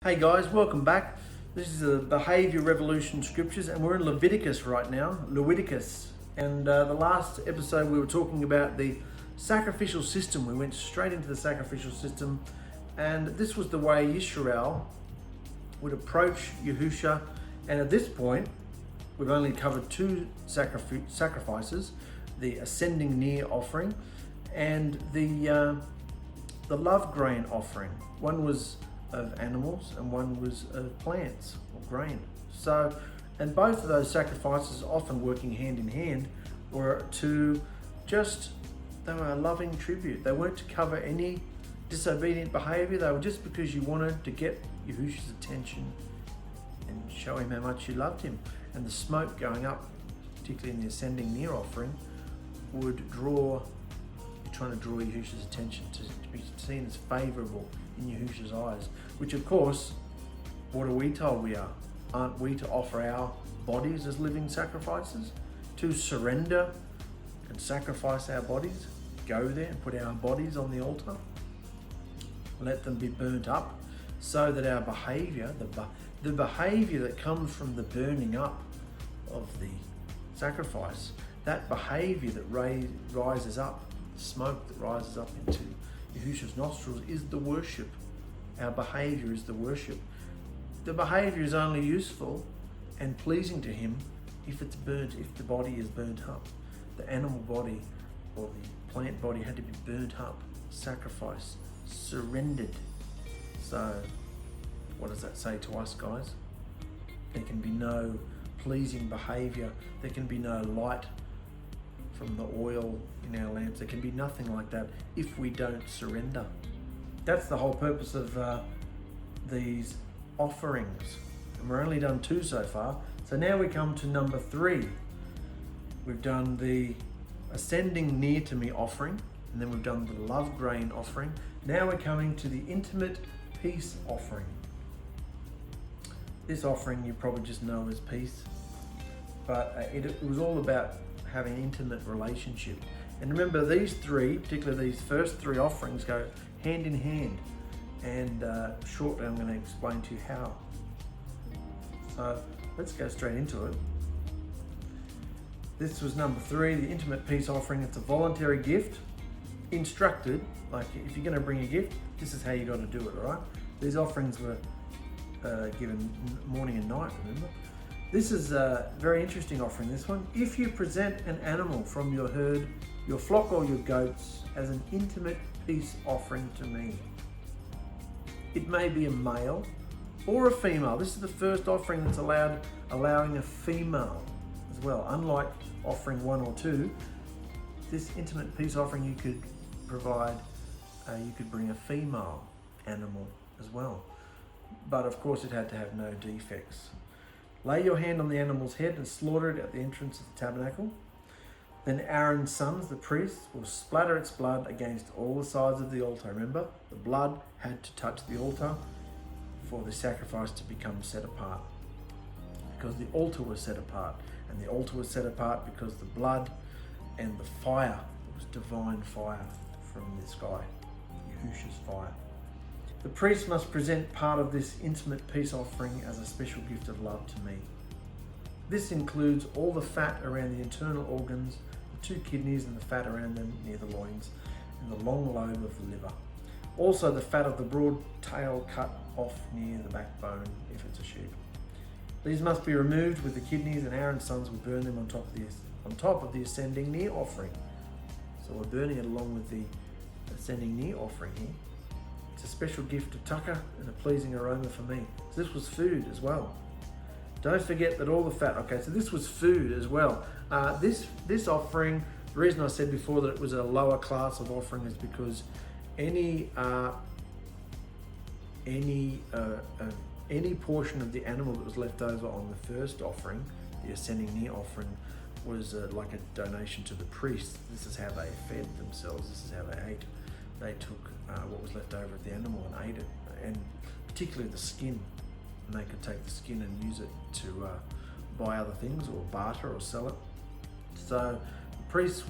Hey guys, welcome back. This is the Behavior Revolution Scriptures and we're in Leviticus right now, Leviticus. And the last episode we were talking about the sacrificial system. We went straight into the sacrificial system, and this was the way Yisrael would approach Yahusha. And at this point, we've only covered two sacrifices, the ascending near offering and the love grain offering. One was of animals and one was of plants or grain. So, and both of those sacrifices, often working hand in hand, were to they were a loving tribute. They weren't to cover any disobedient behavior. They were just because you wanted to get Yahusha's attention and show him how much you loved him. And the smoke going up, particularly in the ascending near offering, would draw, you're trying to draw Yahusha's attention to be seen as favorable in Yahusha's eyes, which of course, what are we told we are? Aren't we to offer our bodies as living sacrifices? To surrender and sacrifice our bodies? Go there and put our bodies on the altar? Let them be burnt up so that our behavior, the behavior that comes from the burning up of the sacrifice, that behavior that rises up, the smoke that rises up into Yahusha's nostrils, is the worship. Our behavior is the worship. The behavior is only useful and pleasing to him if it's burnt, if the body is burnt up. The animal body or the plant body had to be burnt up, sacrificed, surrendered. So what does that say to us, guys? There can be no pleasing behavior. There can be no light from the oil in our lamps. There can be nothing like that if we don't surrender. That's the whole purpose of these offerings. And we're only done two so far. So now we come to number 3. We've done the ascending near to me offering, and then we've done the love grain offering. Now we're coming to the intimate peace offering. This offering you probably just know as peace, but it was all about having an intimate relationship. And remember, these three, particularly these first 3 offerings, go hand in hand. And shortly I'm going to explain to you how. So let's go straight into it. This was number 3, the intimate peace offering. It's a voluntary gift, instructed, like if you're going to bring a gift, this is how you got to do it, all right? These offerings were given morning and night, remember? This is a very interesting offering, this one. If you present an animal from your herd, your flock or your goats, as an intimate peace offering to me, it may be a male or a female. This is the first offering that's allowing a female as well. Unlike offering 1 or 2, this intimate peace offering you could provide, you could bring a female animal as well. But of course it had to have no defects. Lay your hand on the animal's head and slaughter it at the entrance of the tabernacle. Then Aaron's sons, the priests, will splatter its blood against all the sides of the altar. Remember, the blood had to touch the altar for the sacrifice to become set apart, because the altar was set apart. And the altar was set apart because the blood and the fire was divine fire from the sky, Yahusha's fire. The priest must present part of this intimate peace offering as a special gift of love to me. This includes all the fat around the internal organs, the 2 kidneys and the fat around them near the loins, and the long lobe of the liver. Also the fat of the broad tail cut off near the backbone if it's a sheep. These must be removed with the kidneys, and Aaron's sons will burn them on top of the ascending near offering. So we're burning it along with the ascending near offering here. It's a special gift of tucker and a pleasing aroma for me. So this was food as well. Don't forget that all the fat, okay, so this was food as well. This offering, the reason I said before that it was a lower class of offering is because any portion of the animal that was left over on the first offering, the ascending near offering, was like a donation to the priests. This is how they fed themselves. This is how they ate. They took what was left over of the animal and ate it, and particularly the skin. And they could take the skin and use it to buy other things or barter or sell it. So the priests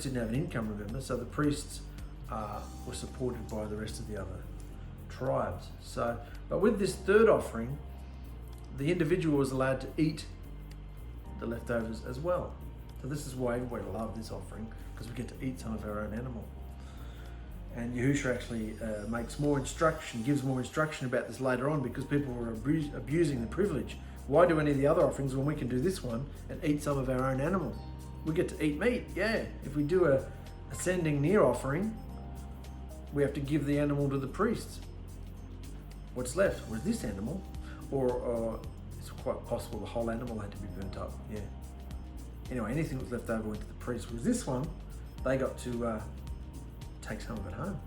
didn't have an income, remember, so the priests were supported by the rest of the other tribes. So, but with this third offering, the individual was allowed to eat the leftovers as well. So this is why we love this offering, because we get to eat some of our own animal. And Yahushua actually gives more instruction about this later on, because people were abusing the privilege. Why do any of the other offerings when we can do this one and eat some of our own animal? We get to eat meat, yeah. If we do a ascending near offering, we have to give the animal to the priests. What's left was this animal, or it's quite possible the whole animal had to be burnt up, yeah. Anyway, anything that was left over went to the priest. Was this one, they got to take some of it home.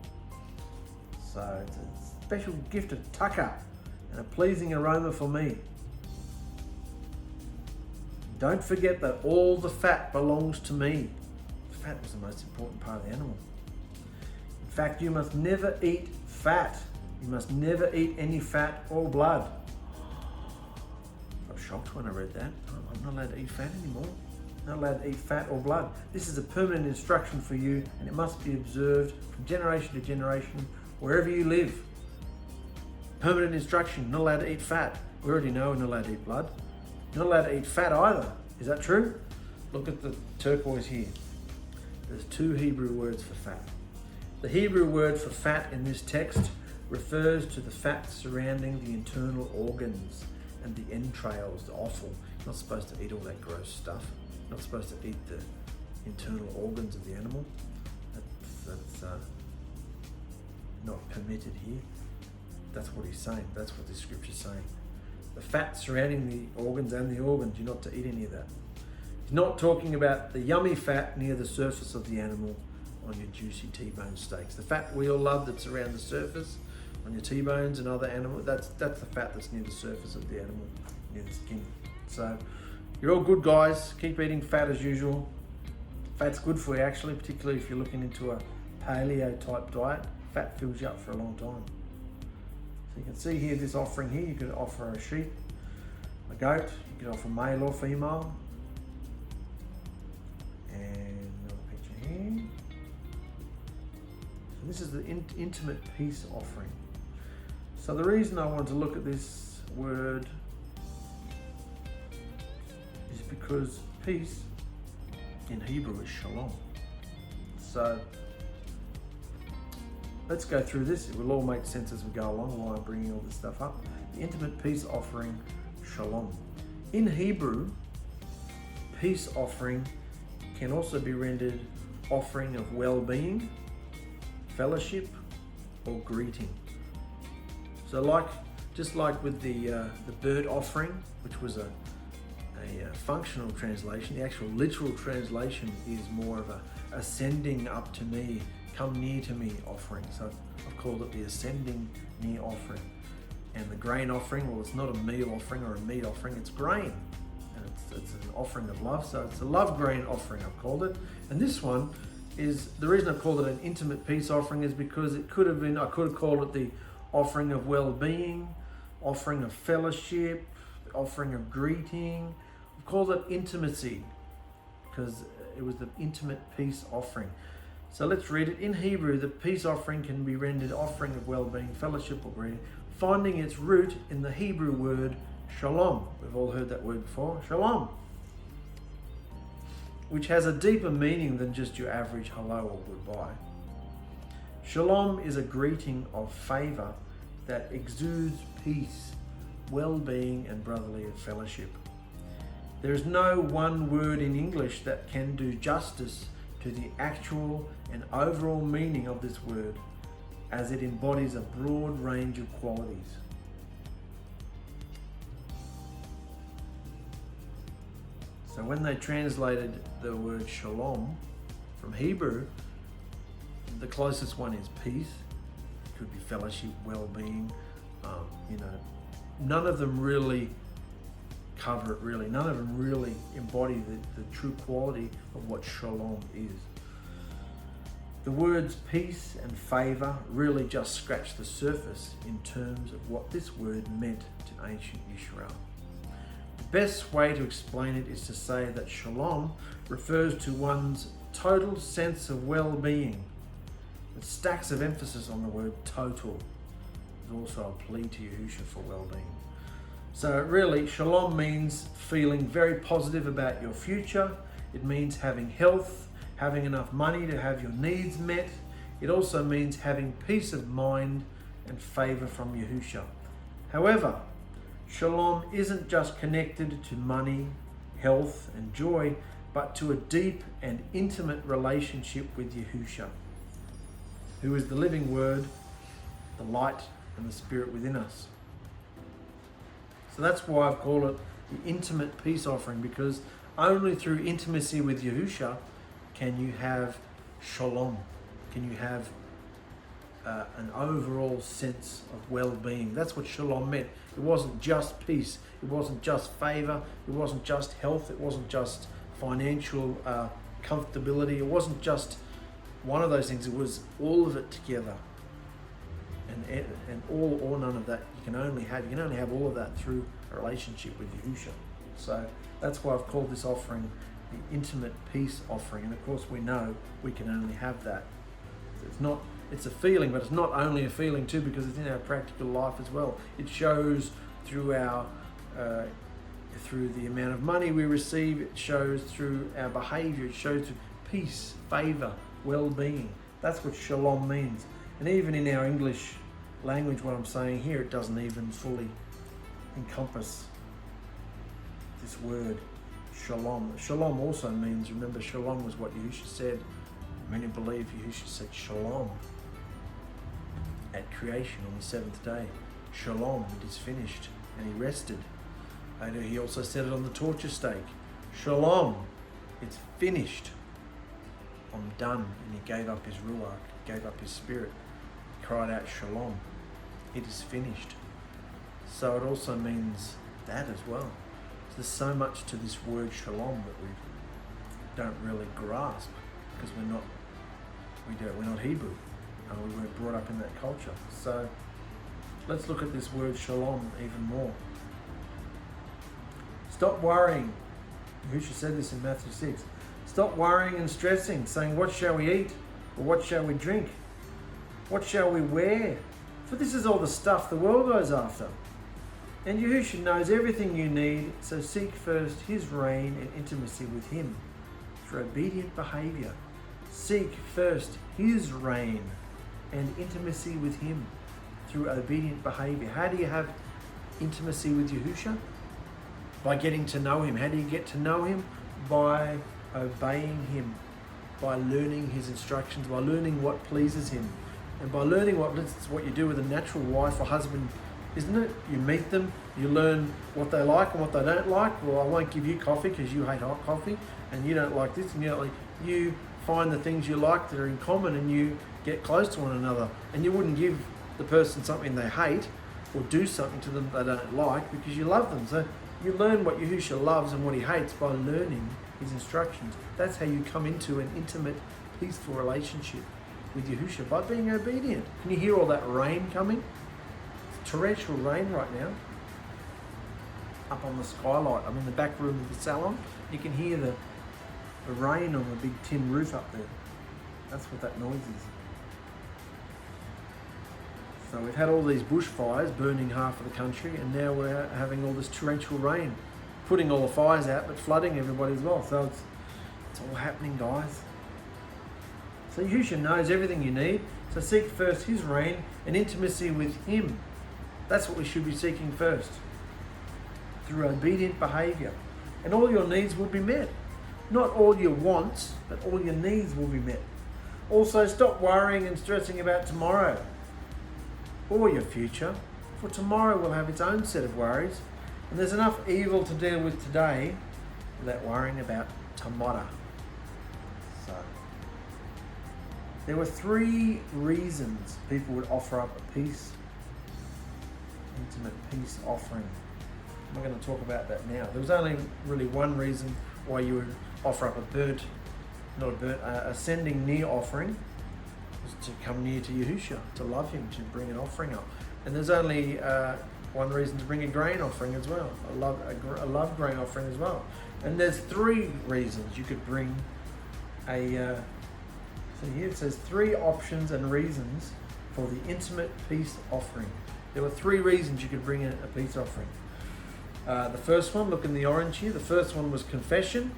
So it's a special gift of tucker and a pleasing aroma for me. Don't forget that all the fat belongs to me. The fat was the most important part of the animal. In fact, you must never eat fat. You must never eat any fat or blood. I was shocked when I read that. I'm not allowed to eat fat anymore. Not allowed to eat fat or blood. This is a permanent instruction for you, and it must be observed from generation to generation, wherever you live. Permanent instruction, not allowed to eat fat. We already know we're not allowed to eat blood. Not allowed to eat fat either. Is that true? Look at the turquoise here. There's 2 Hebrew words for fat. The Hebrew word for fat in this text refers to the fat surrounding the internal organs and the entrails, the offal. You're not supposed to eat all that gross stuff. You're not supposed to eat the internal organs of the animal. That's not permitted here. That's what he's saying. That's what this scripture's saying. The fat surrounding the organs and the organs, you're not to eat any of that. He's not talking about the yummy fat near the surface of the animal on your juicy T-bone steaks. The fat we all love that's around the surface on your T-bones and other animals, that's the fat that's near the surface of the animal, near the skin. So you're all good, guys. Keep eating fat as usual. Fat's good for you, actually, particularly if you're looking into a paleo type diet. Fat fills you up for a long time. You can see here, this offering here, you could offer a sheep, a goat, you could offer male or female. And another picture here. So this is the intimate peace offering. So the reason I wanted to look at this word is because peace in Hebrew is shalom. So let's go through this. It will all make sense as we go along while I'm bringing all this stuff up. The intimate peace offering, shalom. In Hebrew, peace offering can also be rendered offering of well-being, fellowship, or greeting. So just like with the bird offering, which was a functional translation, the actual literal translation is more of a ascending up to me, come near to me offering. So I've called it the ascending near offering. And the grain offering, well, it's not a meal offering or a meat offering, it's grain. And it's an offering of love. So it's a love grain offering, I've called it. And this one is, the reason I've called it an intimate peace offering is because I could have called it the offering of well-being, offering of fellowship, offering of greeting. I've called it intimacy because it was the intimate peace offering. So let's read it. In Hebrew, the peace offering can be rendered offering of well-being, fellowship, or greeting, finding its root in the Hebrew word shalom. We've all heard that word before, shalom, which has a deeper meaning than just your average hello or goodbye. Shalom is a greeting of favor that exudes peace, well-being, and brotherly fellowship. There is no one word in English that can do justice to the actual and overall meaning of this word, as it embodies a broad range of qualities. So when they translated the word shalom from Hebrew, the closest one is peace. It could be fellowship, well-being. None of them really cover it really. None of them really embody the true quality of what shalom is. The words peace and favor really just scratch the surface in terms of what this word meant to ancient Israel. The best way to explain it is to say that shalom refers to one's total sense of well-being, with stacks of emphasis on the word total. It's also a plea to Yahusha for well-being. So really, shalom means feeling very positive about your future. It means having health, having enough money to have your needs met. It also means having peace of mind and favor from Yahusha. However, shalom isn't just connected to money, health, and joy, but to a deep and intimate relationship with Yahusha, who is the living word, the light, and the spirit within us. So that's why I've called it the intimate peace offering, because only through intimacy with Yahusha can you have shalom, can you have an overall sense of well-being. That's what shalom meant. It wasn't just peace, it wasn't just favor, it wasn't just health, it wasn't just financial comfortability, it wasn't just one of those things, it was all of it together. And all or none of that you can only have all of that through a relationship with Yahusha. So that's why I've called this offering the intimate peace offering. And of course we know we can only have that. It's a feeling, but it's not only a feeling too, because it's in our practical life as well. It shows through through the amount of money we receive, it shows through our behavior, it shows through peace, favor, well-being. That's what shalom means. And even in our English language, what I'm saying here, it doesn't even fully encompass this word shalom. Shalom also means, remember, shalom was what Yahusha said. Many believe Yahusha said shalom at creation on the seventh day. Shalom, it is finished. And he rested. And he also said it on the torture stake. Shalom, it's finished. I'm done. And he gave up his ruach, gave up his spirit. He cried out shalom. It is finished. So it also means that as well. So there's so much to this word shalom that we don't really grasp, because we're not Hebrew, and we weren't brought up in that culture. So let's look at this word shalom even more. Stop worrying. Yahusha said this in Matthew 6. Stop worrying and stressing, saying, what shall we eat? Or what shall we drink? What shall we wear? For this is all the stuff the world goes after. And Yahusha knows everything you need, so seek first his reign and intimacy with him through obedient behavior. Seek first his reign and intimacy with him through obedient behavior. How do you have intimacy with Yahusha? By getting to know him. How do you get to know him? By obeying him, by learning his instructions, by learning what pleases him, and by learning what you do with a natural wife or husband, isn't it? You meet them, you learn what they like and what they don't like. Well, I won't give you coffee because you hate hot coffee, and you don't like this, and you don't like. You find the things you like that are in common, and you get close to one another. And you wouldn't give the person something they hate or do something to them they don't like because you love them. So you learn what Yahusha loves and what he hates by learning his instructions. That's how you come into an intimate, peaceful relationship with Yahusha, by being obedient. Can you hear all that rain coming? It's torrential rain right now. Up on the skylight. I'm in the back room of the salon. You can hear the rain on the big tin roof up there. That's what that noise is. So we've had all these bushfires burning half of the country, and now we're having all this torrential rain, putting all the fires out, but flooding everybody as well. So it's all happening, guys. So Yahusha knows everything you need. So seek first his reign and intimacy with him. That's what we should be seeking first, through obedient behavior. And all your needs will be met. Not all your wants, but all your needs will be met. Also, stop worrying and stressing about tomorrow or your future, for tomorrow will have its own set of worries, and there's enough evil to deal with today without worrying about tomorrow. So, there were 3 reasons people would offer up a intimate peace offering. We're going to talk about that now. There was only really one reason why you would offer up a sending near offering, was to come near to Yahusha, to love him, to bring an offering up. And there's only one reason to bring a grain offering as well, a love grain offering as well. And there's 3 reasons you could bring so here it says 3 options and reasons for the intimate peace offering. There were three reasons you could bring a peace offering. The first one, look in the orange here, the first one was confession.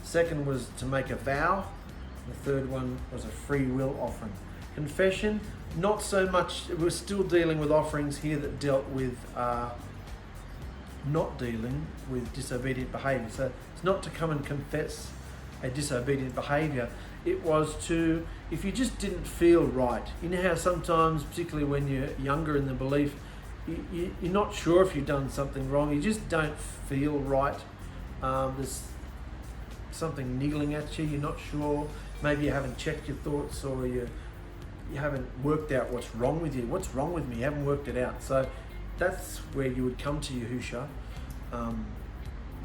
The second was to make a vow. The third one was a free will offering. Confession, not so much, we're still dealing with offerings here that dealt with not dealing with disobedient behaviour. So it's not to come and confess a disobedient behaviour. It was to, if you just didn't feel right. You know how sometimes, particularly when you're younger in the belief, you're not sure if you've done something wrong, you just don't feel right. There's something niggling at you, you're not sure, maybe you haven't checked your thoughts, or you haven't worked out what's wrong with you. What's wrong with me? You haven't worked it out. So that's where you would come to 𝗓𝗓.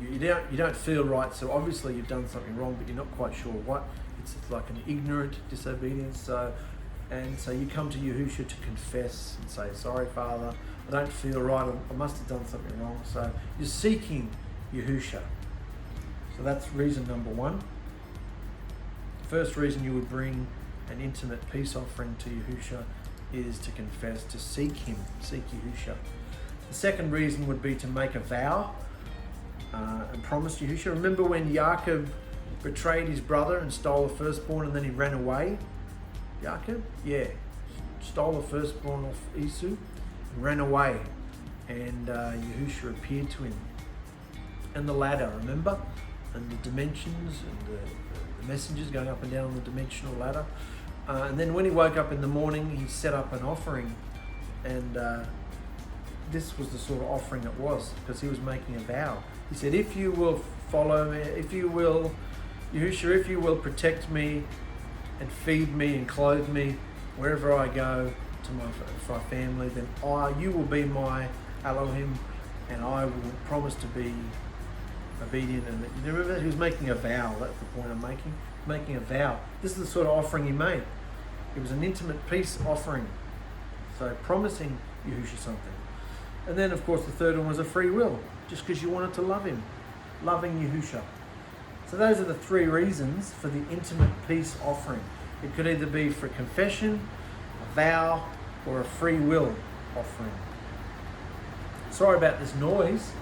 You don't feel right, so obviously you've done something wrong, but you're not quite sure what. It's like an ignorant disobedience. So you come to 𝗓𝗓 to confess and say, sorry, Father, I don't feel right, I must have done something wrong. So you're seeking 𝗓𝗓. So that's reason number one. First reason you would bring an intimate peace offering to 𝗓𝗓 is to confess, to seek him, seek 𝗓𝗓. The second reason would be to make a vow and promise 𝗓𝗓. Remember when Jacob betrayed his brother and stole the firstborn, and then he ran away? Jacob? Yeah. Stole the firstborn off Esau and ran away. And 𝗓𝗓 appeared to him. And the ladder, remember? And the dimensions and the messengers going up and down the dimensional ladder. And then when he woke up in the morning, he set up an offering. And this was the sort of offering it was, because he was making a vow. He said, if you will follow me, if you will, 𝗓𝗓, if you will protect me and feed me and clothe me wherever I go to my family, then you will be my Elohim, and I will promise to be obedient. And you remember that he was making a vow. That's the point I'm making a vow. This is the sort of offering he made. It was an intimate peace offering, so promising 𝗓𝗓 something. And then of course the third one was a free will, just because you wanted to love him, loving 𝗓𝗓. So those are the three reasons for the intimate peace offering. It could either be for confession, a vow, or a free will offering. Sorry about this noise.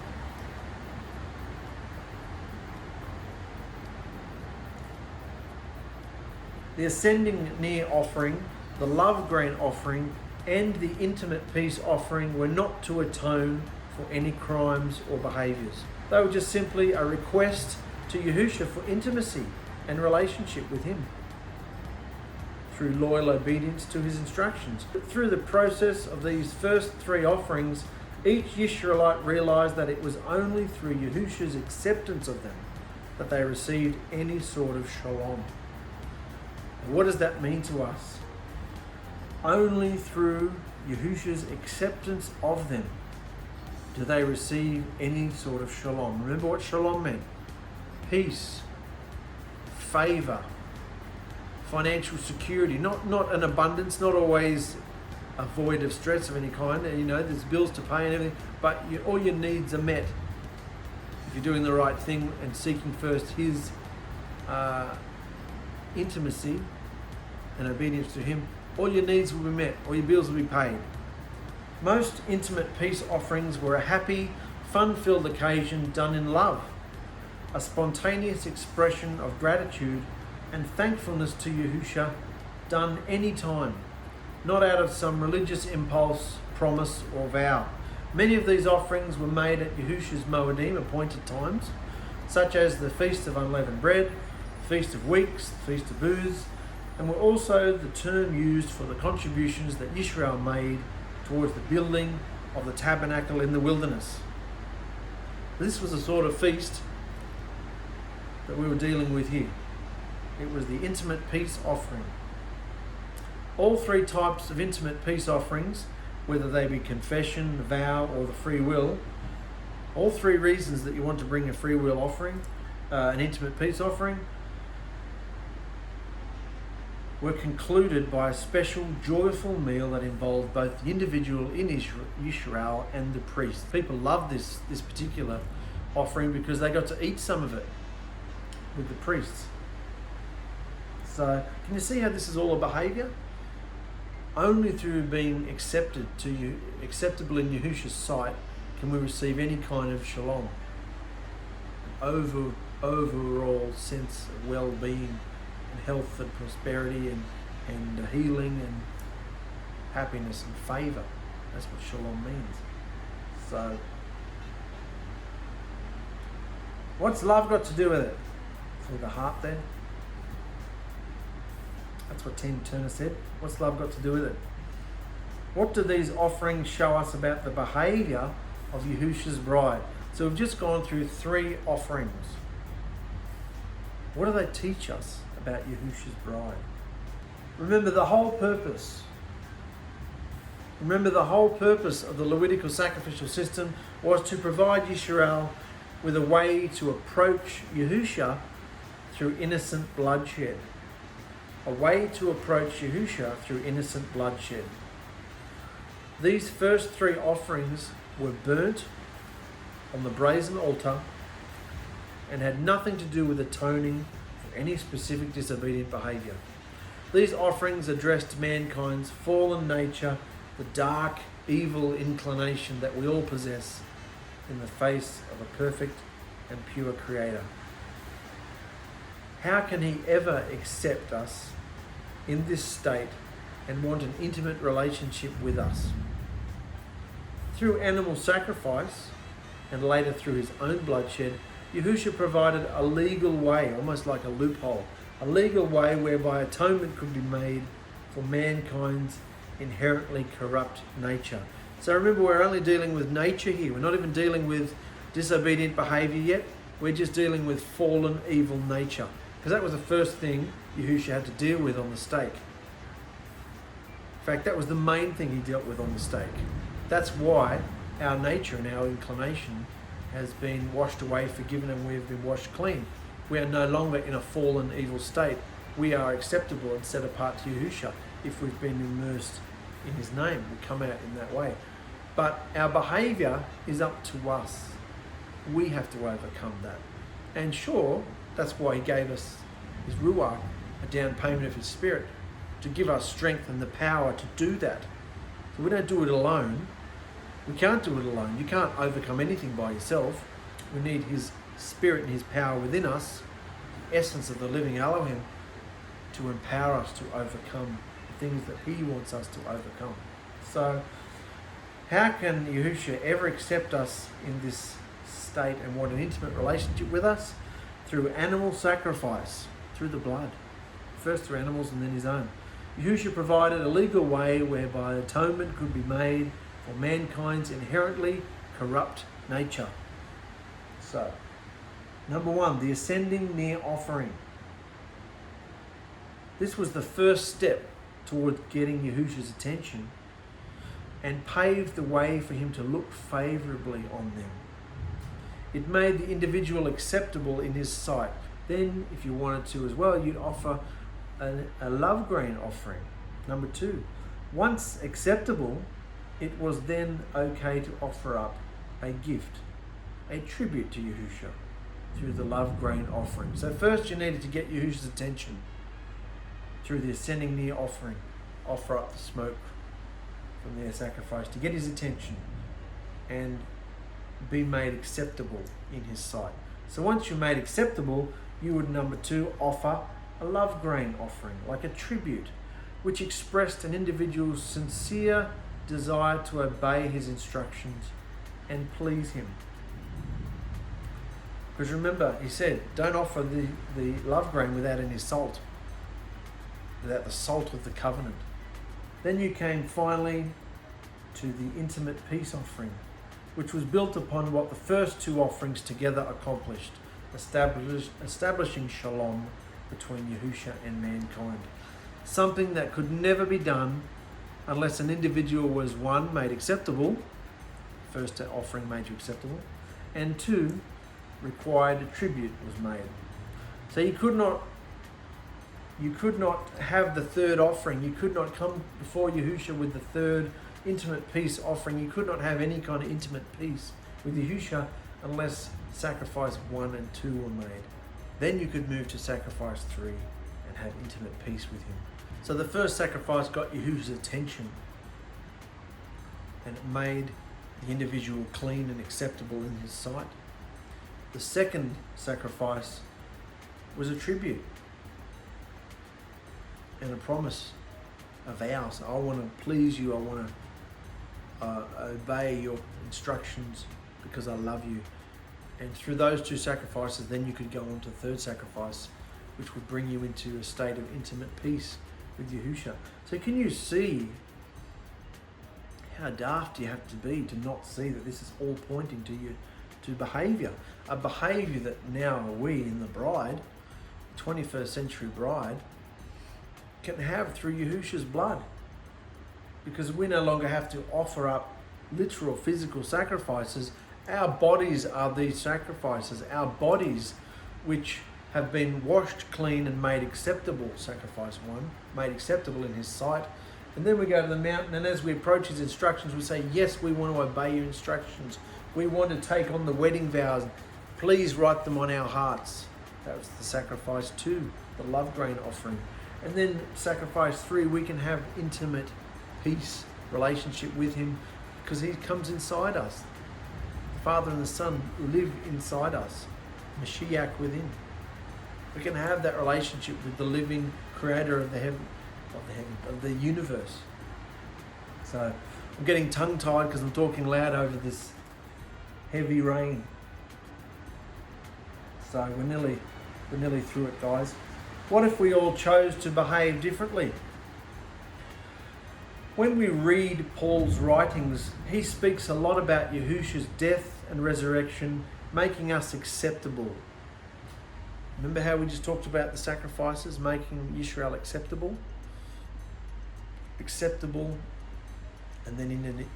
The ascending near offering, the love grant offering, and the intimate peace offering were not to atone for any crimes or behaviours. They were just simply a request to 𝗓𝗓 for intimacy and relationship with him through loyal obedience to his instructions. Through the process of these first three offerings, each Israelite realised that it was only through 𝗓𝗓's acceptance of them that they received any sort of shalom. What does that mean to us? Only through 𝗓𝗓's acceptance of them do they receive any sort of shalom. Remember what shalom meant? Peace, favour, financial security, not an abundance, not always a void of stress of any kind. There's bills to pay and everything, but all your needs are met if you're doing the right thing and seeking first his intimacy and obedience to him. All your needs will be met, all your bills will be paid. Most intimate peace offerings were a happy, fun-filled occasion done in love, a spontaneous expression of gratitude and thankfulness to 𝗓𝗓, done any time, not out of some religious impulse, promise or vow. Many of these offerings were made at 𝗓𝗓's Moedim appointed times, such as the Feast of Unleavened Bread, the Feast of Weeks, the Feast of Booths, and were also the term used for the contributions that Israel made towards the building of the tabernacle in the wilderness. This was a sort of feast that we were dealing with here. It was the intimate peace offering. All three types of intimate peace offerings, whether they be confession, vow, or the free will, all three reasons that you want to bring a free will offering, an intimate peace offering, were concluded by a special joyful meal that involved both the individual in Israel and the priest. People loved this particular offering because they got to eat some of it with the priests. So can you see how this is all a behaviour? Only through being acceptable in Yahushua's sight, can we receive any kind of shalom, overall sense of well-being and health and prosperity and healing and happiness and favor. That's what shalom means. So, what's love got to do with it? Through the heart then? That's what Tina Turner said. What's love got to do with it? What do these offerings show us about the behavior of Yahushua's bride? So we've just gone through 3 offerings. What do they teach us about Yahushua's bride? Remember the whole purpose of the Levitical sacrificial system was to provide Yisrael with a way to approach Yahushua through innocent bloodshed. A way to approach Yahushua through innocent bloodshed. These first 3 offerings were burnt on the brazen altar and had nothing to do with atoning for any specific disobedient behavior. These offerings addressed mankind's fallen nature, the dark, evil inclination that we all possess in the face of a perfect and pure Creator. How can He ever accept us in this state and want an intimate relationship with us? Through animal sacrifice, and later through His own bloodshed, Yahushua provided a legal way, almost like a loophole, a legal way whereby atonement could be made for mankind's inherently corrupt nature. So remember, we're only dealing with nature here. We're not even dealing with disobedient behavior yet. We're just dealing with fallen, evil nature. Because that was the first thing Yahushua had to deal with on the stake. In fact, that was the main thing He dealt with on the stake. That's why our nature and our inclination has been washed away, forgiven, and we have been washed clean. We are no longer in a fallen, evil state. We are acceptable and set apart to Yahushua if we've been immersed in His name. We come out in that way. But our behavior is up to us. We have to overcome that. And sure, that's why He gave us His Ruach, a down payment of His Spirit, to give us strength and the power to do that. So we don't do it alone. We can't do it alone. You can't overcome anything by yourself. We need His Spirit and His power within us, the essence of the living Elohim, to empower us to overcome the things that He wants us to overcome. So, how can Yahushua ever accept us in this state and want an intimate relationship with us? Through animal sacrifice, through the blood. First through animals and then His own. Yahushua provided a legal way whereby atonement could be made for mankind's inherently corrupt nature. So, number 1, the ascending near offering. This was the first step towards getting Yahushua's attention and paved the way for Him to look favorably on them. It made the individual acceptable in His sight. Then, if you wanted to as well, you'd offer a love grain offering. Number 2, once acceptable, it was then okay to offer up a gift, a tribute to Yahushua through the love grain offering. So first you needed to get Yahushua's attention through the ascending near offering. Offer up the smoke from their sacrifice to get His attention and be made acceptable in His sight. So once you're made acceptable, you would, number 2, offer a love grain offering, like a tribute, which expressed an individual's sincere desire to obey His instructions and please Him. Because remember, He said, don't offer the love grain without any salt, without the salt of the covenant. Then you came finally to the intimate peace offering, which was built upon what the first 2 offerings together accomplished, establishing shalom between Yahushua and mankind. Something that could never be done unless an individual was, 1, made acceptable, first offering made you acceptable, and 2, required a tribute was made. So you could not have the 3rd offering. You could not come before Yahushua with the 3rd intimate peace offering. You could not have any kind of intimate peace with Yahushua unless sacrifice 1 and 2 were made. Then you could move to sacrifice 3 and have intimate peace with Him. So the first sacrifice got Yahushua's attention, and it made the individual clean and acceptable in his sight. The second sacrifice was a tribute and a promise, a vow. So I want to please you, I want to obey your instructions because I love you. And through those two sacrifices, then you could go on to the third sacrifice, which would bring you into a state of intimate peace with Yahushua. So can you see how daft you have to be to not see that this is all pointing to you to behaviour? A behaviour that now we in the bride, 21st century bride, can have through Yahushua's blood. Because we no longer have to offer up literal physical sacrifices. Our bodies are these sacrifices. Our bodies, which have been washed clean and made acceptable, sacrifice 1, made acceptable in his sight. And then we go to the mountain, and as we approach his instructions, we say, yes, we want to obey your instructions. We want to take on the wedding vows. Please write them on our hearts. That was the sacrifice 2, the love grain offering. And then sacrifice 3, we can have intimate peace, relationship with him, because he comes inside us. The Father and the Son live inside us. Mashiach within. We can have that relationship with the living creator of of the universe. So I'm getting tongue-tied because I'm talking loud over this heavy rain. So we're nearly through it, guys. What if we all chose to behave differently? When we read Paul's writings, he speaks a lot about Yahushua's death and resurrection, making us acceptable. Remember how we just talked about the sacrifices, making Yisrael acceptable? Acceptable, and then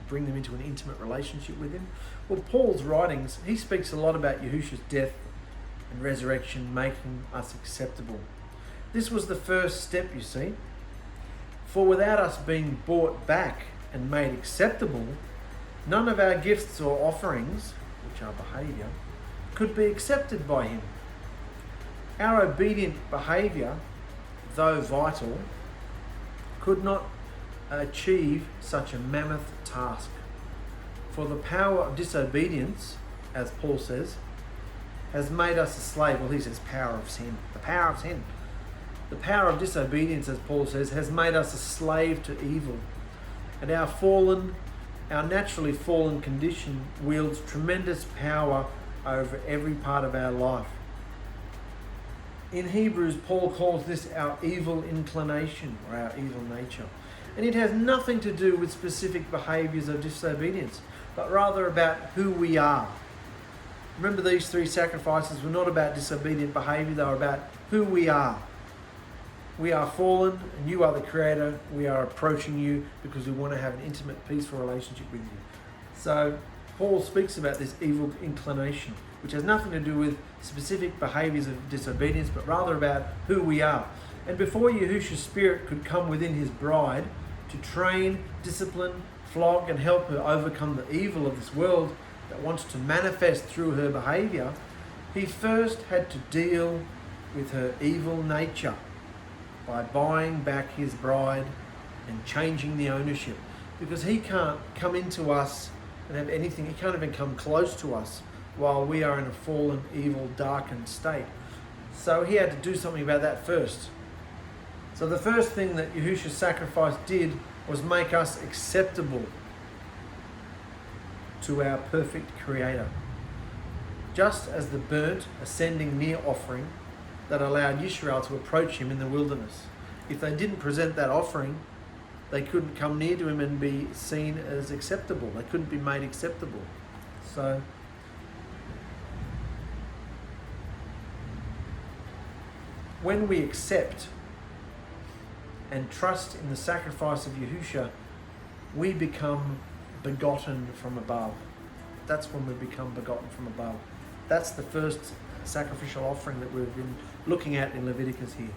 bring them into an intimate relationship with him. Well, Paul's writings, he speaks a lot about Yahushua's death and resurrection, making us acceptable. This was the first step, you see. For without us being bought back and made acceptable, none of our gifts or offerings, which are behaviour, could be accepted by him. Our obedient behaviour, though vital, could not achieve such a mammoth task. For the power of disobedience, as Paul says, has made us a slave. Well, he says power of sin. The power of sin. The power of disobedience, as Paul says, has made us a slave to evil. And our naturally fallen condition wields tremendous power over every part of our life. In Hebrews, Paul calls this our evil inclination, or our evil nature. And it has nothing to do with specific behaviours of disobedience, but rather about who we are. Remember, these 3 sacrifices were not about disobedient behaviour, they were about who we are. We are fallen, and you are the creator. We are approaching you because we want to have an intimate, peaceful relationship with you. So Paul speaks about this evil inclination, which has nothing to do with specific behaviours of disobedience, but rather about who we are. And before Yahushua's Spirit could come within his bride to train, discipline, flog, and help her overcome the evil of this world that wants to manifest through her behaviour, he first had to deal with her evil nature by buying back his bride and changing the ownership. Because he can't come into us and have anything, he can't even come close to us while we are in a fallen, evil, darkened state. So he had to do something about that first. So the first thing that Yahushua's sacrifice did was make us acceptable to our perfect Creator. Just as the burnt, ascending near offering that allowed Yisrael to approach him in the wilderness. If they didn't present that offering, they couldn't come near to him and be seen as acceptable. They couldn't be made acceptable. So when we accept and trust in the sacrifice of Yahushua, we become begotten from above. That's when we become begotten from above. That's the first sacrificial offering that we've been looking at in Leviticus here.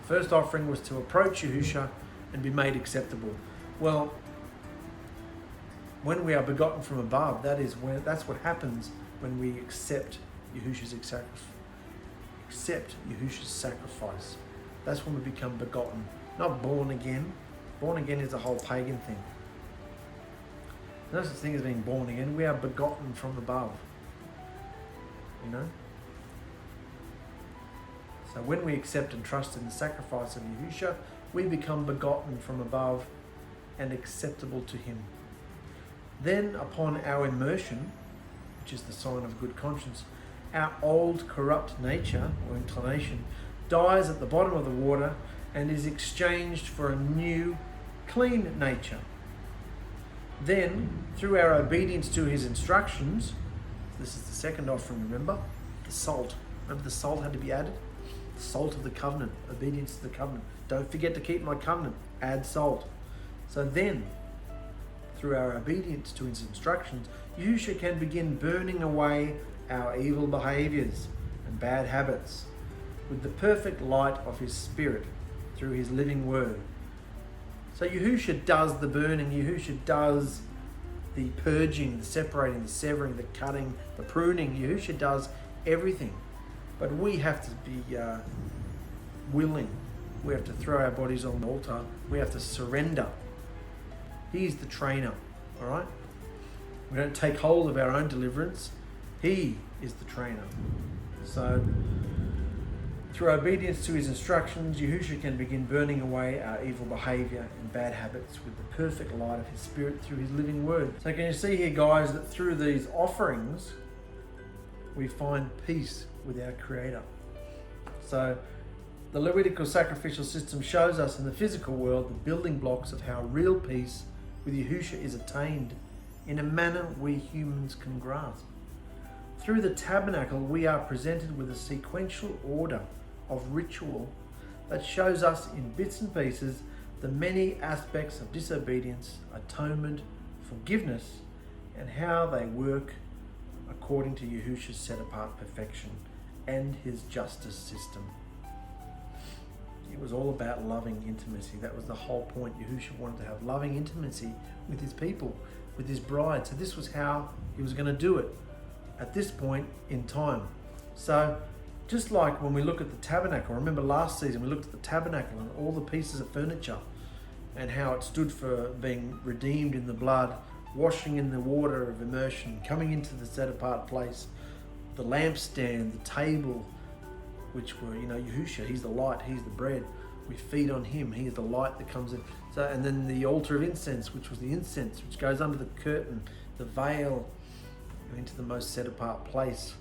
First offering was to approach Yahushua and be made acceptable. Well, when we are begotten from above, that's what happens when we accept Yahushua's sacrifice. That's when we become begotten, not born again. Born again is a whole pagan thing. No such thing as being born again. We are begotten from above. You know? So when we accept and trust in the sacrifice of Yahusha, we become begotten from above and acceptable to him. Then upon our immersion, which is the sign of good conscience, our old corrupt nature or inclination dies at the bottom of the water and is exchanged for a new clean nature. Then, through our obedience to his instructions, this is the second offering, remember? The salt. Remember the salt had to be added? The salt of the covenant, obedience to the covenant. Don't forget to keep my covenant, add salt. So then, through our obedience to his instructions, Yahusha can begin burning away our evil behaviors and bad habits with the perfect light of his spirit through his living word. So Yahusha does the burning, Yahusha does the purging, the separating, the severing, the cutting, the pruning. Yahusha does everything. But we have to be willing. We have to throw our bodies on the altar. We have to surrender. He's the trainer, all right? We don't take hold of our own deliverance. He is the trainer. So, through obedience to his instructions, Yahusha can begin burning away our evil behavior and bad habits with the perfect light of his spirit through his living word. So can you see here, guys, that through these offerings, we find peace with our Creator. So the Levitical sacrificial system shows us in the physical world the building blocks of how real peace with Yahusha is attained in a manner we humans can grasp. Through the tabernacle, we are presented with a sequential order of ritual that shows us in bits and pieces the many aspects of disobedience, atonement, forgiveness, and how they work according to Yahusha's set-apart perfection and his justice system. It was all about loving intimacy. That was the whole point. Yahusha wanted to have loving intimacy with his people, with his bride. So this was how he was going to do it at this point in time. So just like when we look at the tabernacle, remember last season we looked at the tabernacle and all the pieces of furniture and how it stood for being redeemed in the blood, washing in the water of immersion, coming into the set-apart place, the lampstand, the table, which were, Yahusha, he's the light, he's the bread. We feed on him, he is the light that comes in. So, and then the altar of incense, which was the incense, which goes under the curtain, the veil, into the most set-apart place,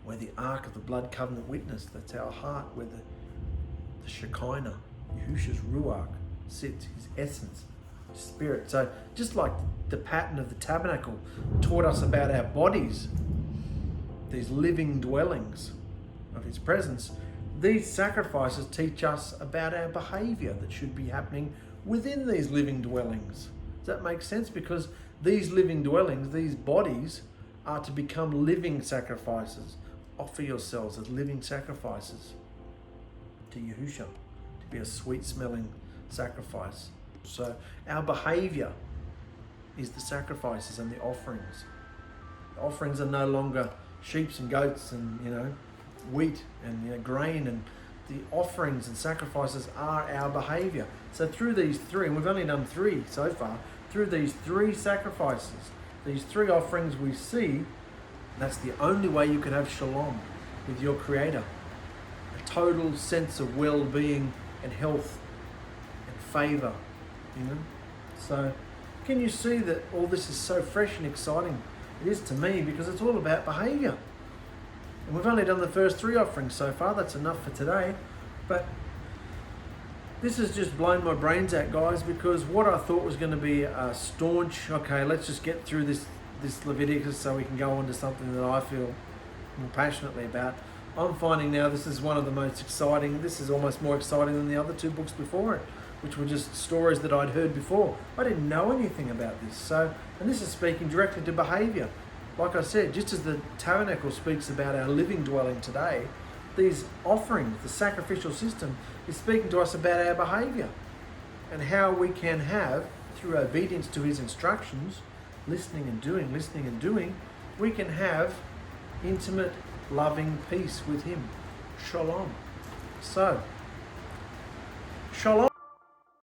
where the Ark of the Blood Covenant Witness, that's our heart, where the Shekinah, Yahusha's Ruach, sits, his essence, his spirit. So just like the pattern of the tabernacle taught us about our bodies, these living dwellings of his presence, these sacrifices teach us about our behavior that should be happening within these living dwellings. Does that make sense? Because these living dwellings, these bodies, are to become living sacrifices. Offer yourselves as living sacrifices to Yahusha, to be a sweet-smelling sacrifice. So our behavior is the sacrifices and the offerings. The offerings are no longer sheep and goats and wheat and grain, and the offerings and sacrifices are our behavior. So through these three, and we've only done 3 so far, through these 3 sacrifices, these 3 offerings, we see that's the only way you can have shalom with your Creator. A total sense of well-being and health and favor, So can you see that all this is so fresh and exciting? It is to me, because it's all about behavior. And we've only done the first 3 offerings so far. That's enough for today. But this has just blown my brains out, guys, because what I thought was going to be a staunch, okay, let's just get through this Leviticus so we can go on to something that I feel more passionately about. I'm finding now this is one of the most exciting. This is almost more exciting than the other 2 books before it, which were just stories that I'd heard before. I didn't know anything about this. So, and this is speaking directly to behavior. Like I said, just as the tabernacle speaks about our living dwelling today, these offerings, the sacrificial system, is speaking to us about our behavior and how we can have, through obedience to his instructions, listening and doing, we can have intimate, loving peace with him. Shalom. So, Shalom.